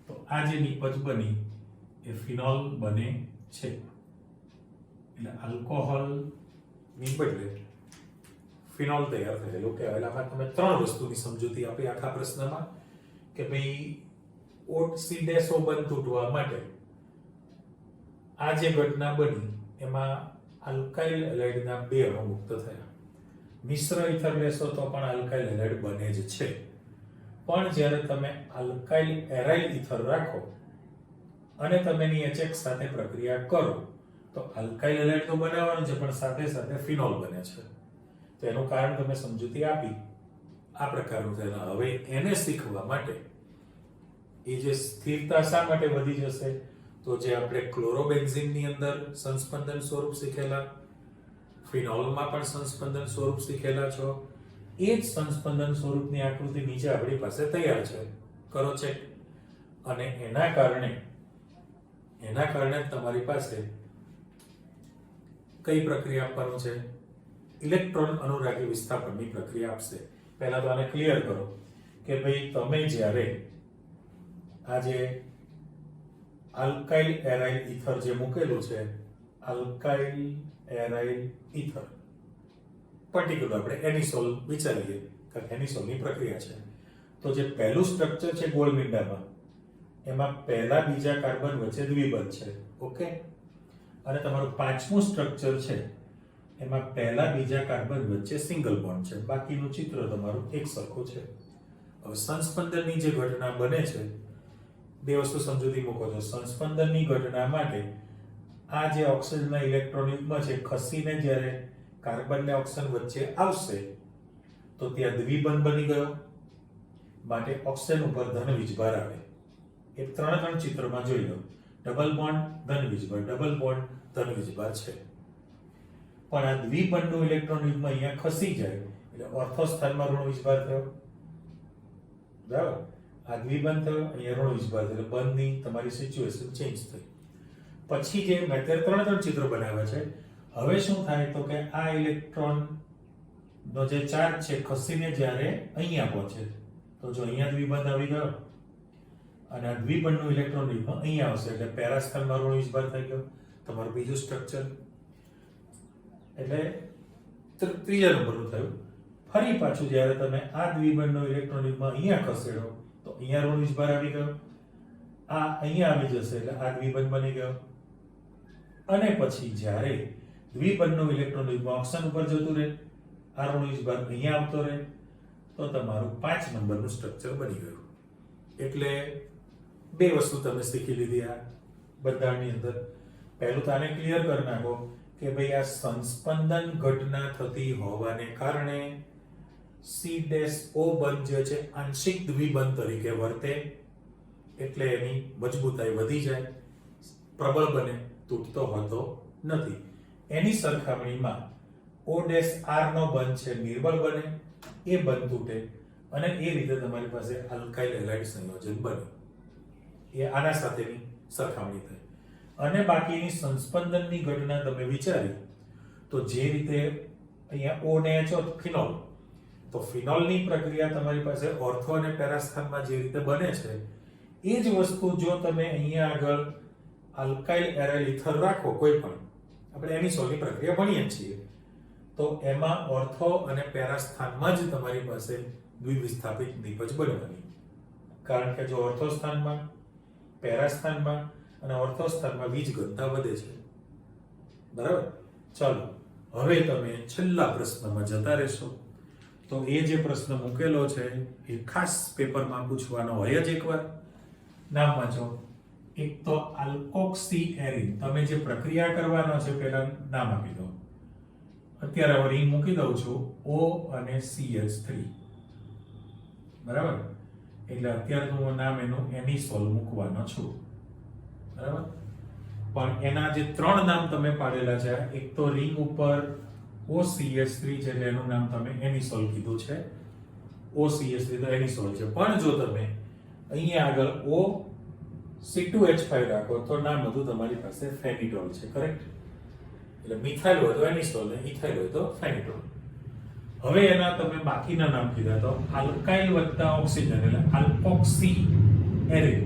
તો આ જે નિપજ બની એ ફિનોલ બને છે, એટલે આલ્કોહોલ ની બદલે ફિનોલ તૈયાર થયેલું કહેવાય. આમાં તમે 3 વસ્તુની સમજૂતી આપી આખા પ્રશ્નમાં, કે કે ભાઈ C-O બંધ તૂટવા માટે આ જે ઘટના બની એમાં આલ્કાઇલ હેલાઇડના 2 અણુ મુક્ત થયા. મિશ્ર ઇથર લેશો તો પણ આલ્કાઇલ હેલાઇડ બને જ છે, પણ જ્યારે તમે આલ્કાઇલ એરાઇલ ઇથર રાખો અને તમે એની HX સાથે પ્રક્રિયા કરો તો આલ્કાઇલ હેલાઇડ તો બનાવવાનું છે, પણ સાથે સાથે ફિનોલ બને છે. તો એનું કારણ તમે સમજૂતી આપી આ પ્રકારનું થયેલા. હવે એને શીખવા માટે એ જે સ્થિરતા શા માટે વધી જશે, તો જે આપણે ક્લોરોબેન્ઝીનની અંદર સંસ્પંદન સ્વરૂપ શીખેલા, ફિનોલમાં પણ સંસ્પંદન સ્વરૂપ શીખેલા છો, એ જ સંસ્પંદન સ્વરૂપની આકૃતિ નીચે આપણી પાસે તૈયાર છે. કરો ચેક. અને એના કારણે તમારી પાસે કઈ પ્રક્રિયા આપવાનું છે? ઇલેક્ટ્રોન અનુરાગી વિસ્થાપનની પ્રક્રિયા આપશે. પહેલા તો આને ક્લિયર કરો કે ભાઈ તમે જ્યારે આ જે આલ્કાઇલ એરાઇલ ઇથર જે મૂકેલું છે, આલ્કાઇલ એરાઇલ ઇથર પર્ટિક્યુલર આપણે એનિસોલ વિચારીએ કે એનિસોલની પ્રક્રિયા છે. તો જે પહેલું સ્ટ્રક્ચર છે ગોળમીંડામાં, એમાં પહેલા બીજા કાર્બન વચ્ચે દ્વિબંધ છે. ઓકે. અને તમારું પાંચમું સ્ટ્રક્ચર છે એમાં પહેલા બીજા કાર્બન વચ્ચે સિંગલ બોન્ડ છે. બાકીનું ચિત્ર તમારું એક સરખું છે. હવે સંસ્પંદનની જે ઘટના બને છે, 2 વસ્તુ સમજૂતી મૂકો છો. સંસ્પંદનની ઘટના માટે આ જે ઓક્સિજનના ઇલેક્ટ્રોન યુગ્મ છે ખસીને જ્યારે કાર્બન ને ઓક્સિજન વચ્ચે આવશે તો ત્યાં દ્વિબંધ બની ગયો, માટે ઓક્સિજન ઉપર ધન વીજભાર આવે. એ 3 ચિત્રમાં જોઈ લો. ડબલ બોન્ડ ધન વીજભાર, ડબલ બોન્ડ ધન વીજભાર છે. પણ આ દ્વિબંધનું ઇલેક્ટ્રોન યુગ્મ અહીંયા ખસી જાય એટલે ઓર્થો સ્થાનમાં ઋણ વીજભાર થયો. બરાબર. આ દ્વિબંધ થયો, અહીંયા ઋણ વીજભાર થયો, એટલે બંધની તમારી સિચ્યુએશન ચેન્જ થઈ. પછી જે મેં અત્યારે 3 ચિત્રો બનાવ્યા છે, હવે શું થાય તો કે આ ઇલેક્ટ્રોન નો જે ચાર્જ છે ખસીને જ્યારે અહીંયા પહોંચે તો જો અહીંયા દ્વિબંધ આવી ગયો અને આ દ્વિબંધનું ઇલેક્ટ્રોન યુગ્મ અહીંયા આવશે એટલે પેરા સ્થાનમાં ઋણ વીજભાર થઈ ગયો. તમારું બીજું સ્ટ્રક્ચર એટલે 3જા નંબરનું થયું. ફરી પાછું જ્યારે તમે આ દ્વિબંધનો ઇલેક્ટ્રોન યુગ્મ અહીંયા ખસેડો તો અહીંયા ઋણ વીજભાર આવી ગયો, આ અહીંયા આવી જશે એટલે આ દ્વિબંધ બની ગયો. અને પછી જ્યારે દ્વિબંધનું ઇલેક્ટ્રોન યુગ્મ ઓક્સિજન ઉપર જતું રહે, આ ઋણ વીજભાર અહીંયા આવતો રહે તો તમારું 5 નંબરનું સ્ટ્રક્ચર બની ગયું. એટલે 2 વસ્તુ તમે શીખી લીધી આ બંધારણની અંદર. પહેલું તો આને ક્લિયર કરી નાખો કે ભાઈ આ સંસ્પંદન ઘટના થતી હોવાને કારણે C-O બંધ જે છે આંશિક દ્વિબંધ તરીકે વર્તે, એટલે એની મજબૂતાઈ વધી જાય, પ્રબળ બને, તૂટતો હોતો નથી. એની સરખામણીમાં O-R નો બંધ છે નિર્બળ બને, એ બંધ તૂટે અને એ રીતે તમારી પાસે આલ્કાઇલ હેલાઇડ સંયોજન બને. એ આના સાથેની સરખામણી થઈ. અને બાકીની સંસ્પંદનની ઘટના તમે વિચારી તો જે રીતે અહીંયા O ને H ફિનોલ, તો ફિનોલની પ્રક્રિયા તમારી પાસે ઓર્થો અને પેરા સ્થાનમાં જે રીતે બને છે એ જ વસ્તુ જો તમે અહીંયા આગળ આલ્કાઇલ એરાઇલ ઇથર રાખો, કોઈ પણ આપણે એનિસોલની પ્રક્રિયા ભણીએ છીએ, તો એમાં ઓર્થો અને પેરા સ્થાનમાં જ તમારી પાસે દ્વિવિસ્થાપિત નિપજ બનવાની. કારણ કે જો ઓર્થો સ્થાનમાં, પેરા સ્થાનમાં અને ઓર્થો સ્થાનમાં વીજ ઘનતા વધે છે. બરાબર. ચાલો હવે તમે છેલ્લા પ્રશ્નમાં જતા રહેશો. તો એ જે પ્રશ્ન મૂકેલો છે એ ખાસ પેપરમાં પૂછવાનો હોય જ એકવાર. નામ વાંચો. એક તો આલ્કોક્સી એરિન, તમે જે પ્રક્રિયા કરવાનો છે પહેલા નામ આપી દો. અત્યારે હવે રિંગ મૂકી દઉં છું O અને CH3. બરાબર. એટલે અત્યારે હું નામ એનું એનિસોલ મૂકવાનો છું. બરાબર. પણ એના જે 3 નામ તમે પાડેલા છે, એક તો રિંગ ઉપર OCH3 છે એટલે એનું નામ તમે એનિસોલ કીધું છે. OCH3 તો એનિસોલ છે. પણ જો તમે અહીંયા આગળ O C2H5 રાખો તો નામ બધું તમારી પાસે ફેનિટોલ છે. કરેક્ટ. એટલે મિથાઇલ હોય તો એનિસોલ ને ઇથાઇલ હોય તો ફેનિટોલ. હવે એના તમે બાકીના નામ કીધા તો આલ્કાઇલ વત્તા ઓક્સિજન એટલે આલ્કોક્સી એરિન.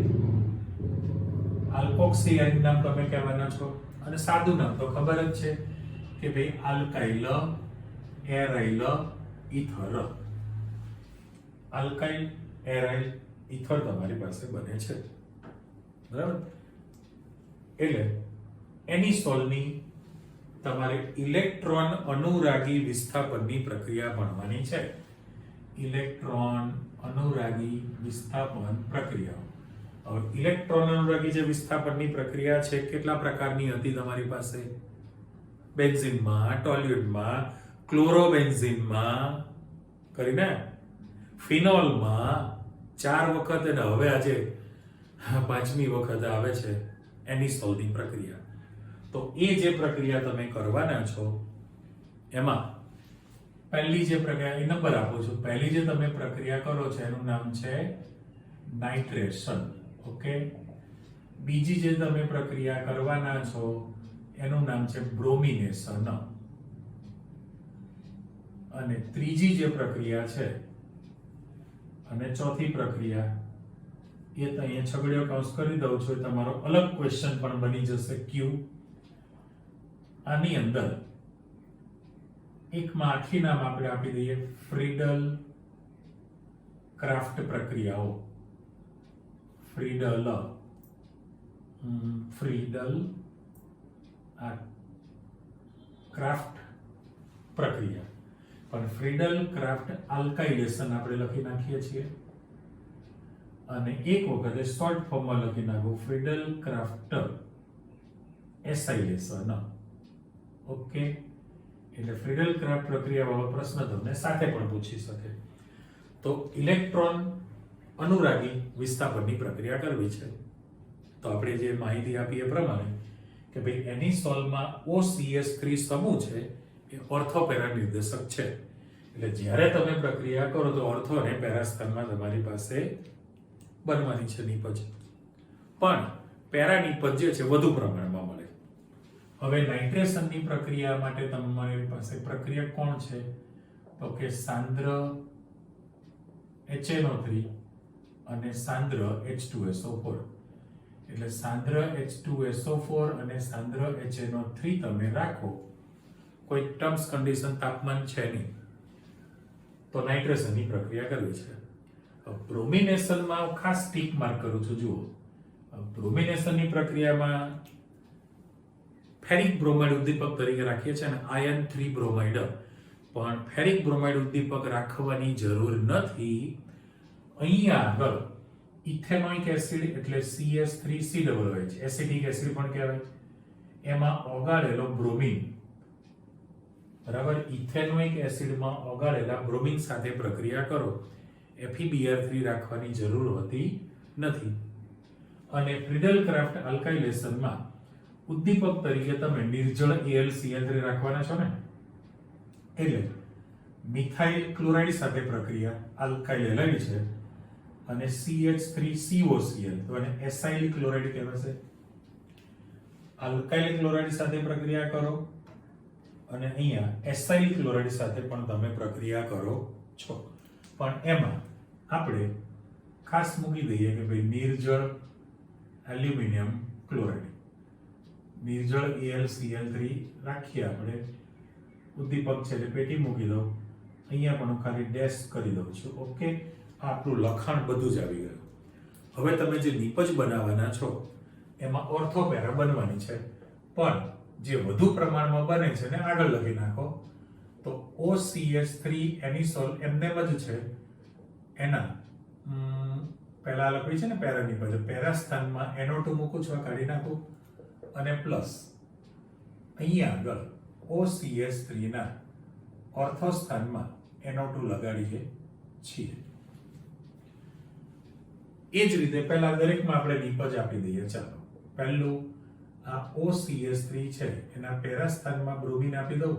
આલ્કોક્સી એરિન નામ તમે કહેવાના છો. અને સાદું નામ તો ખબર જ છે કે ભાઈ alkyl aryl ether. Alkyl aryl ether તમારી પાસે બને છે, બરાબર. એટલે એનિસોલની તમારે ઇલેક્ટ્રોન અનુરાગી વિસ્થાપનની પ્રક્રિયા ભણવાની છે. ઇલેક્ટ્રોન અનુરાગી વિસ્થાપન પ્રક્રિયાઓ. હવે ઇલેક્ટ્રોન અનુરાગી જે વિસ્થાપનની પ્રક્રિયા છે કેટલા પ્રકારની હતી તમારી પાસે? બેન્ઝીનમાં, ટોલ્યુઇડમાં, ક્લોરોબેન્ઝીનમાં કરીને ફિનોલમાં 4 વખત, અને હવે આજે 5મી વખત આવે છે એનિસોલની પ્રક્રિયા. તો એ જે પ્રક્રિયા તમે કરવાના છો એમાં પહેલી જે પ્રક્રિયા, એ નંબર આપું છું, પહેલી જે તમે પ્રક્રિયા કરો છો એનું નામ છે નાઇટ્રેશન. ઓકે. બીજી જે તમે પ્રક્રિયા કરવાના છો એનું નામ છે બ્રોમિનેશન. અને ત્રીજી જે પ્રક્રિયા છે અને ચોથી પ્રક્રિયા એ તો અહીંયા છગડીયો કૌંસ કરી દઉં છું, તમારો અલગ ક્વેશ્ચન પણ બની જશે ક્યુ. આની અંદર એકમાં આખી નામ આપણે આપી દઈએ ફ્રીડલ ક્રાફ્ટ પ્રક્રિયાઓ. ફ્રીડલ ક્રાફ્ટ પ્રક્રિયા, પણ ફ્રીડલ ક્રાફ્ટ આલ્કાઇલેશન આપણે લખી નાખીએ છીએ. અને એક વખતે શોર્ટ ફોર્મમાં લખી નાખો ફ્રીડલ ક્રાફ્ટ એસાઇલેશન. ઓકે. એટલે ફ્રીડલ ક્રાફ્ટ પ્રક્રિયા વાળો પ્રશ્ન તમને સાથે પણ પૂછી શકે. તો ઇલેક્ટ્રોન અનુરાગી વિસ્થાપનની પ્રક્રિયા કરવી છે. તો આપણે જે માહિતી આપી એ પ્રમાણે કે ભાઈ એનિસોલમાં OCH3 સમૂહ છે એ ઓર્થો પેરા નિર્દેશક છે. એટલે જ્યારે તમે પ્રક્રિયા કરો તો ઓર્થો અને પેરા સ્થાનમાં તમારી પાસે બનવાની છે નિપજ. પણ પેરા નિપજ જે છે વધુ પ્રમાણમાં મળે. હવે નાઇટ્રેશનની પ્રક્રિયા માટે તમારી પાસે પ્રક્રિયા કોણ છે? તો કે સાંદ્ર HNO3 અને સાંદ્ર H2SO4. એટલે સાંદ્ર H2SO4 અને સાંદ્ર HNO3 તમે રાખો, કોઈ ટર્મ્સ કન્ડિશન તાપમાન છે નહીં, તો નાઇટ્રેશનની પ્રક્રિયા કરવી છે. બ્રોમિનેશનમાં ખાસ ટીક માર્ક કરું છું. જુઓ, બ્રોમિનેશનની પ્રક્રિયામાં ફેરિક બ્રોમાઇડ ઉદ્દીપક તરીકે રાખીએ છીએ અને આયન 3 બ્રોમાઇડ, પણ ફેરિક બ્રોમાઇડ ઉદ્દીપક રાખવાની જરૂર નથી. અહીંયા આગળ ઇથેનોઇક એસિડ એટલે CH3COOH એસિટિક એસિડ પણ કહેવાય, એમાં ઓગાળેલો બ્રોમિન, બરાબર. ઇથેનોઇક એસિડમાં ઓગાળેલા બ્રોમિન સાથે પ્રક્રિયા કરો, FeBr3 રાખવાની જરૂર હોતી નથી. અને ફ્રીડલ ક્રાફ્ટ આલ્કાઇલેશનમાં ઉદ્દીપક તરીકે તમે નિર્જળ AlCl3 રાખવાના છો ને, એટલે મિથાઇલ ક્લોરાઇડ સાથે પ્રક્રિયા આલ્કાઇલ હેલાઇડ છે અને CH3COCl, તો એને એસાઇલ ક્લોરાઇડ કહેવાશે. આલ્કાઇલ ક્લોરાઇડ સાથે પ્રક્રિયા કરો અને અહીંયા એસાઇલ ક્લોરાઇડ સાથે પણ તમે પ્રક્રિયા કરો છો, પણ એમાં આપણે ખાસ મૂકી દઈએ કે ભાઈ નિર્જળ એલ્યુમિનિયમ ક્લોરાઇડ, નિર્જળ AlCl3 રાખીએ આપણે. ઉદ્દીપક છે એટલે પેટી મૂકી દો, અહીંયા પણ હું ખાલી ડેશ કરી દઉં છું. ઓકે. આપણું લખાણ બધું જ આવી ગયું. હવે તમે જે નિપજ બનાવવાના છો એમાં ઓર્થો પેરા બનવાની છે, પણ જે વધુ પ્રમાણમાં બને છે ને આગળ લખી નાખો. તો OCH3 એનિસોલ એમને જ છે, એના પહેલા લખવી છે ને પેરા નિપજ, પેરા સ્થાનમાં NO2 મૂકું છું, કાઢી નાખું, અને પ્લસ અહીંયા આગળ OCH3 ના ઓર્થો સ્થાનમાં NO2 લગાડીએ છીએ. એ જ રીતે પહેલા દરેકમાં આપણે નિપજ આપી દઈએ. ચાલો, પહેલું આ OCH3 છે એના પેરા સ્થાનમાં બ્રોમિન આપી દઉં,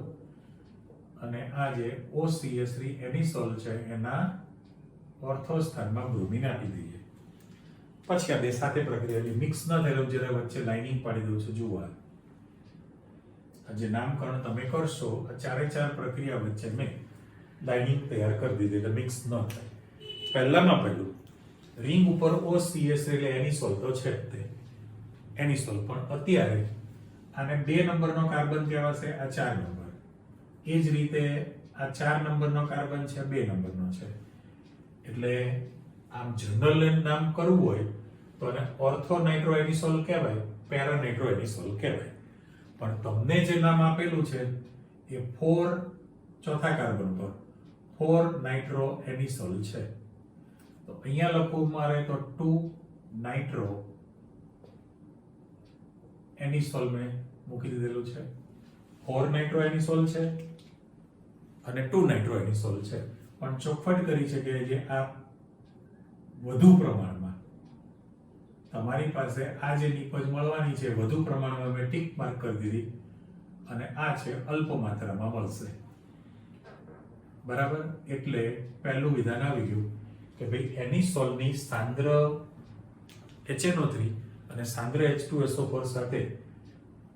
અને આ જે OCH3 એનિસોલ છે એના ઓર્થો સ્થાનમાં બ્રોમિન આપી દઈએ. પછી આ બે સાથે પ્રક્રિયાની મિક્સ ન થયેલું જરા વચ્ચે લાઇનિંગ પાડી દઉં છું. જુઓ, જે નામકરણ તમે કરશો આ ચારે ચાર પ્રક્રિયા વચ્ચે મેં લાઇનિંગ તૈયાર કરી દીધી એટલે મિક્સ ન થાય. પહેલામાં પહેલું રિંગ ઉપર OCH એટલે એનિસોલ તો છે જ તે એનિસોલ, પણ અત્યારે આને 2 નંબરનો કાર્બન કહેવાશે, આ 4 નંબર. એ જ રીતે આ 4 નંબરનો કાર્બન છે, 2 નંબરનો છે, એટલે આમ જનરલ નામ કરવું હોય તો એને ઓર્થો નાઇટ્રોએનિસોલ કહેવાય, પેરા નાઇટ્રોએનિસોલ કહેવાય. પણ તમને જે નામ આપેલું છે એ 4 ચોથા કાર્બન પર 4 નાઇટ્રોએનિસોલ છે. તો અહીંયા લખવું મારે તો 2 નાઇટ્રો એનિસોલ મેં મૂકી દીધેલું છે. 4 નાઇટ્રોએનિસોલ છે અને 2 નાઇટ્રોએનિસોલ છે. પણ ચોખવટ કરી છે કે જે આ વધુ પ્રમાણમાં તમારી પાસે આ જે નિપજ મળવાની છે વધુ પ્રમાણમાં મેં ટીક માર્ક કરી દીધી અને આ છે અલ્પ માત્રામાં મળશે. બરાબર. એટલે પહેલું વિધાન આવી ગયું કે ભાઈ એનિસોલની સાંદ્ર HNO3 અને સાંદ્ર H2SO4 સાથે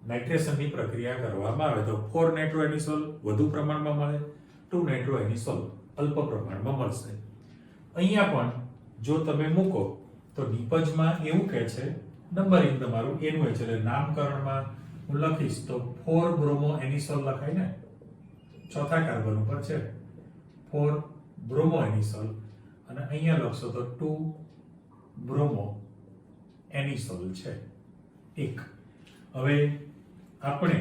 નાઇટ્રેશનની પ્રક્રિયા કરવામાં આવે તો 4 નાઇટ્રોએનિસોલ વધુ પ્રમાણમાં મળે, 2 નાઇટ્રોએનિસોલ અલ્પ પ્રમાણમાં મળશે. અહીંયા પણ જો તમે મૂકો તો નિપજમાં એવું કહે છે નંબરિંગ તમારું એનું એટલે નામકરણમાં હું લખીશ તો 4 બ્રોમો એનિસોલ લખાય ને, ચોથા કાર્બન ઉપર છે 4 બ્રોમો એનિસોલ અને અહીંયા લખશો તો 2 બ્રોમો એનિસોલ છે 1. હવે આપણે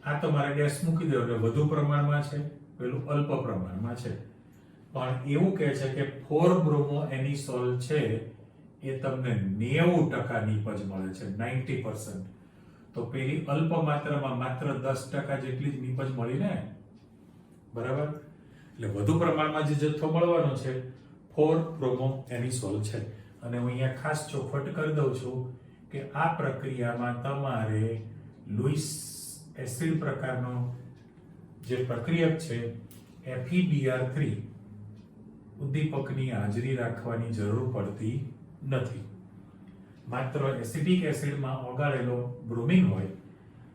આ તમારે ડેશ મૂકી દેવો એટલે વધુ પ્રમાણમાં છે, પેલું અલ્પ પ્રમાણમાં છે. પણ એવું કહે છે કે 4 બ્રોમો એનિસોલ છે એ તમને 90% નિપજ મળે છે, 90%. તો પેલી અલ્પ માત્રામાં માત્ર 10% જેટલી જ નિપજ મળી ને. બરાબર. એટલે વધુ પ્રમાણમાં જે જથ્થો મળવાનો છે 4 બ્રોમો એનિસોલ છે. અને હું અહીંયા ખાસ ચોખવટ કરી દઉં છું કે આ પ્રક્રિયામાં તમારે લુઈસ એસિડ પ્રકારનો જે પ્રક્રિયક છે FeDr3 ઉદ્દીપકની હાજરી રાખવાની જરૂર પડતી નથી. માત્ર એસિડિક એસિડમાં ઓગાળેલો બ્રોમિન હોય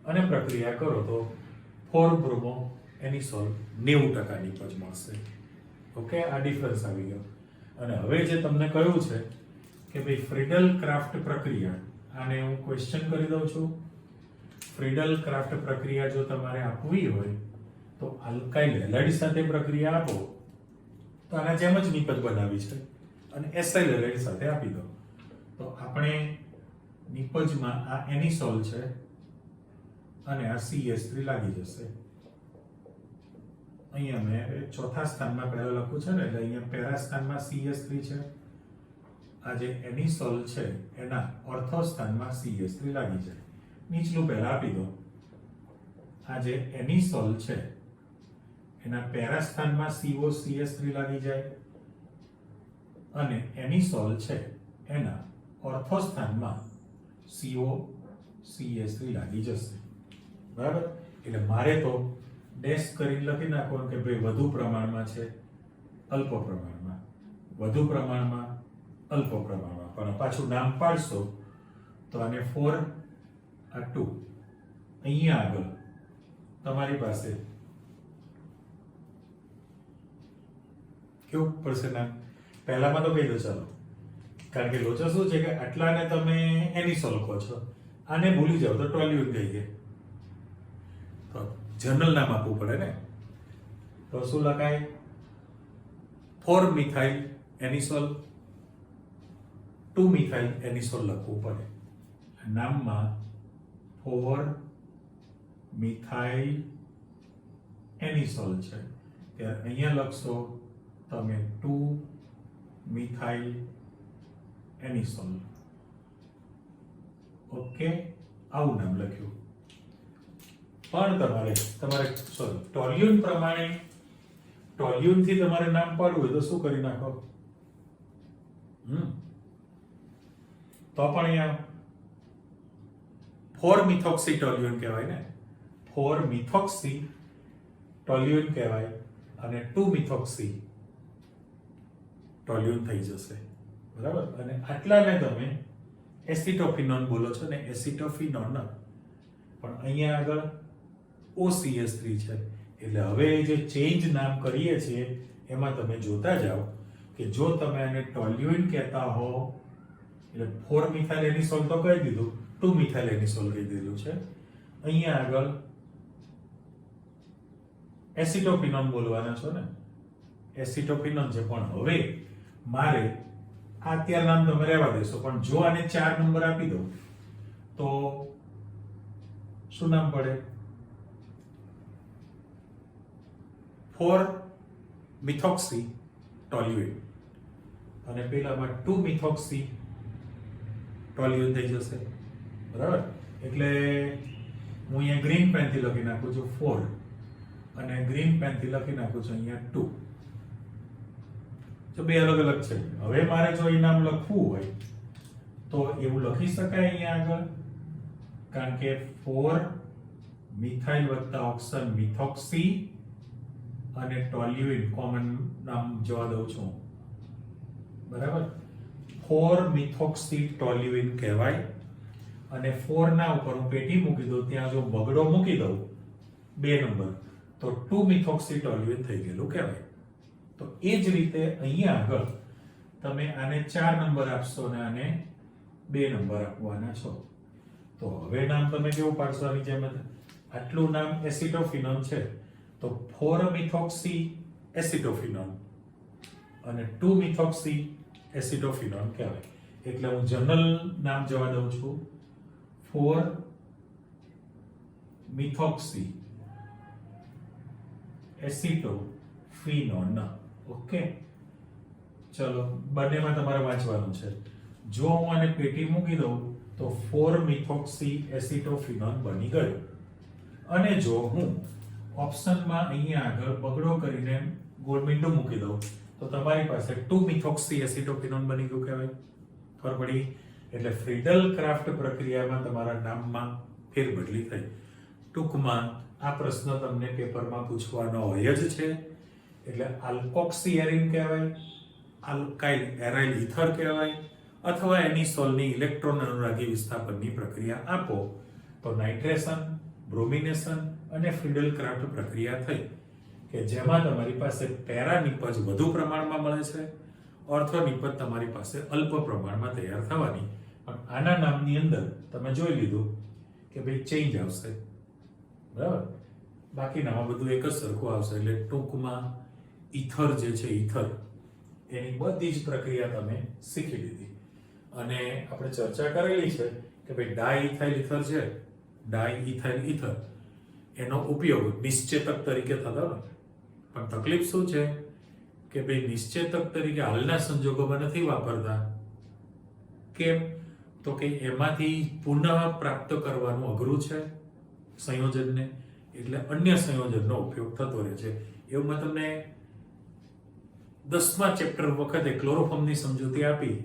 અને પ્રક્રિયા કરો તો 4 બ્રોમો એનિસોલ 90% નિપજ મળશે. ઓકે, આ ડિફરન્સ આવી ગયો. અને હવે જે તમને કહ્યું છે કે ભાઈ ફ્રીડલ ક્રાફ્ટ પ્રક્રિયા, આને હું ક્વેશ્ચન કરી દઉં છું. ફ્રીડલ ક્રાફ્ટ પ્રક્રિયા જો તમારે આપવી હોય તો આલ્કાઇલ હેલાઇડ સાથે પ્રક્રિયા આપો તો આના જેમ જ નિપજ બનાવી છે અને એસાઇલ હેલાઇડ સાથે આપી દો તો આપણે નિપજમાં આ એનિસોલ છે અને આ CS3 લાગી જશે. અહીંયા મેં ચોથા સ્થાનમાં પહેલા લખું છે ને એટલે અહીંયા પહેલા સ્થાનમાં CS3 છે. આ જે એનિસોલ છે એના ઓર્થો સ્થાનમાં CS3 લાગી જાય. નીચલું પહેલા આપી દો. આ જે એનિસોલ છે એના પેરા સ્થાનમાં COCS3 લાગી જાય અને એનિસોલ છે એના ઓર્થો સ્થાનમાં COCS3 લાગી જશે. બરાબર. એટલે મારે તો ડેશ કરીને લખી નાખવાનું કે ભાઈ વધુ પ્રમાણમાં છે, અલ્પ પ્રમાણમાં, વધુ પ્રમાણમાં, અલ્પ પ્રમાણમાં. પણ પાછું નામ પાડશો તો આને 4 આ 2 અહીંયા આગળ તમારી પાસે કેવું પડશે નામ? પહેલામાં તો કહી દો ચાલો, કારણ કે લોચો શું છે કે આટલાને તમે એનિસોલ કહો છો, આને ભૂલી જાવ તો ટોલ્યુન થઈ ગઈ. તો જનરલ નામ આપવું પડે ને. તો શું લખાય? 4 મિથાઇલ એનિસોલ 2 મિથાઇલ એનિસોલ લખવું પડે. નામમાં 4 મિથાઇલ એનિસોલ છે ત્યારે અહીંયા લખશો તમે 2 મિથાઇલ એનિસોલ. ઓકે, આવું નામ લખ્યું. પણ તમારે ટોલ્યુન પ્રમાણે ટોલ્યુન થી તમારે નામ પાડવું હોય તો શું કરી નાખો? તો પણ અહીંયા 4 મિથોક્સી ટોલ્યુન કહેવાય ને, 4 મિથોક્સી ટોલ્યુન કહેવાય અને 2 મિથોક્સી ટોલ્યુન થઈ જશે. બરાબર. અને આટલાને તમે એસિટોફિનોન બોલો છો ને, એસિટોફિનોન. પણ અહીંયા આગળ OCS3 છે એટલે હવે જે ચેન્જ નામ કરીએ છીએ એમાં તમે જોતા જાઓ કે જો તમે આને ટોલ્યુન કહેતા હો એટલે 4 મિથાઇલ એનિસોલ તો કહી દીધું, 2 મિથાઇલ એનિસોલ કહી દીધું છે. અહીંયા આગળ એસિટોફિનોન બોલવાના છો ને, એસિટોફિનોન છે. પણ હવે મારે આ અત્યારે નામ તમે રહેવા દેશો, પણ જો આને 4 નંબર આપી દઉં તો શું નામ પડે? 4-મિથોક્સી ટોલ્યુએન અને પેલામાં 2-મિથોક્સી ટોલ્યુએન થઈ જશે, બરાબર? એટલે હું અહીંયા ગ્રીન પેનથી લખી નાખું છું 4 અને ગ્રીન પેનથી લખી નાખું છું અહીંયા 2. જો બે અલગ અલગ છે. હવે મારે જો એ નામ લખવું હોય તો એવું લખી શકાય અહીંયા આગળ, કારણ કે 4 મિથાઇલ વત્તા ઓક્સન મિથોક્સી અને ટોલ્યુઇન કોમન નામ જવા દઉં છું, બરાબર? 4 મિથોક્સી ટોલ્યુઇન કહેવાય અને 4 ના ઉપર હું પેટી મૂકી દઉં, ત્યાં જો બગડો મૂકી દઉં 2 નંબર તો 2 મિથોક્સી ટોલ્યુઇન થઈ ગયેલું કહેવાય. તો એ જ રીતે અહીંયા આગળ તમે આને 4 નંબર આપશો અને આને 2 નંબર આપવાના છો. તો હવે નામ તમે કેવું પાડશો? આની જેમ આટલું નામ એસિટોફિનોન છે તો 4 મિથોક્સી એસિટોફિનોન અને 2 મિથોક્સી એસિટોફિનોન કહેવાય. એટલે હું જનરલ નામ જવા દઉં છું 4 મિથોક્સી એસિટોફિનોન. ઓકે, ચલો બંનેમાં તમારે વાંચવાનું છે. જો હું આને પેટી મૂકી દઉં તો 4 મિથોક્સી એસિટોફિનોન બની ગયું. અને જો હું ઓપ્શનમાં અહીંયા આગળ બગડો કરીને ગોળ મીંડું મૂકી દઉં તો તમારી પાસે 2 મિથોક્સી એસિટોફિનોન બની ગયું કહેવાય. ખબર પડી? એટલે ફ્રીડલ ક્રાફ્ટ પ્રક્રિયામાં તમારા નામમાં ફેરબદલી થઈ. ટૂંકમાં આ પ્રશ્ન તમને પેપરમાં પૂછવાનો હોય જ છે. એટલે આલ્કોક્સી એરિન કહેવાય, આલ્કાઇલ એરાઇલ ઇથર કહેવાય, અથવા એની સોલની ઇલેક્ટ્રોન અનુરાગી વિસ્થાપનની પ્રક્રિયા આપો તો નાઇટ્રેશન, બ્રોમિનેશન અને ફ્રીડલ ક્રાફ્ટ પ્રક્રિયા થઈ, કે જેમાં તમારી પાસે પેરા નિપજ વધુ પ્રમાણમાં મળે છે, ઓર્થો નિપજ તમારી પાસે અલ્પ પ્રમાણમાં તૈયાર થવાની. પણ આના નામની અંદર તમે જોઈ લીધું કે ભાઈ ચેન્જ આવશે, બરાબર? બાકીનામાં બધું એક જ સરખું આવશે. એટલે ટૂંકમાં ઇથર જે છે, ઇથર એની બધી જ પ્રક્રિયા તમે શીખી લીધી. અને આપણે ચર્ચા કરેલી છે કે ભાઈ ડાઇઇથાઇલ ઇથર છે, ડાઇઇથાઇલ ઇથર એનો ઉપયોગ નિશ્ચેતક તરીકે થતો ને, પણ તકલીફ શું છે કે ભાઈ નિશ્ચેતક તરીકે હાલના સંજોગોમાં નથી વાપરતા. કેમ? તો કે એમાંથી પુનઃ પ્રાપ્ત કરવાનું અઘરું છે સંયોજનને, એટલે અન્ય સંયોજનનો ઉપયોગ થતો રહે છે. એવું મેં તમને 10મા ચેપ્ટર વખતે ક્લોરોફોર્મની સમજૂતી આપી,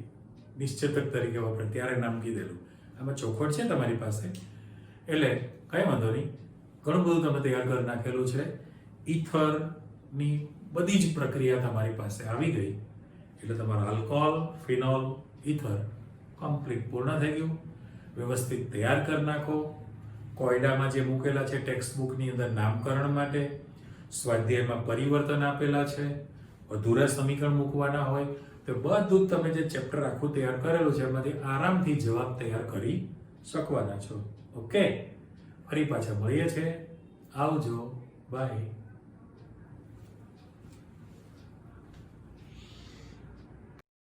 નિશ્ચેતક તરીકે વાપરે ત્યારે નામ કીધેલું. આમાં ચોખવટ છે તમારી પાસે, એટલે કઈ વાંધો નહીં, ઘણું બધું તમે તૈયાર કરી નાખેલું છે. ઇથરની બધી જ પ્રક્રિયા તમારી પાસે આવી ગઈ, એટલે તમારા આલ્કોહોલ, ફિનોલ, ઇથર કમ્પ્લીટ પૂર્ણ થઈ ગયું. વ્યવસ્થિત તૈયાર કરી નાખો. કોયડામાં જે મૂકેલા છે ટેક્સ્ટ બુકની અંદર નામકરણ માટે, સ્વાધ્યાયમાં પરિવર્તન આપેલા છે, અધૂરા સમીકરણ મૂકવાના હોય તો બધું જ તમે જે ચેપ્ટર આખું તૈયાર કરેલું છે એમાંથી આરામથી જવાબ તૈયાર કરી શકવાના છો. ઓકે, ફરી પાછા મળીએ છીએ. આવજો, બાય.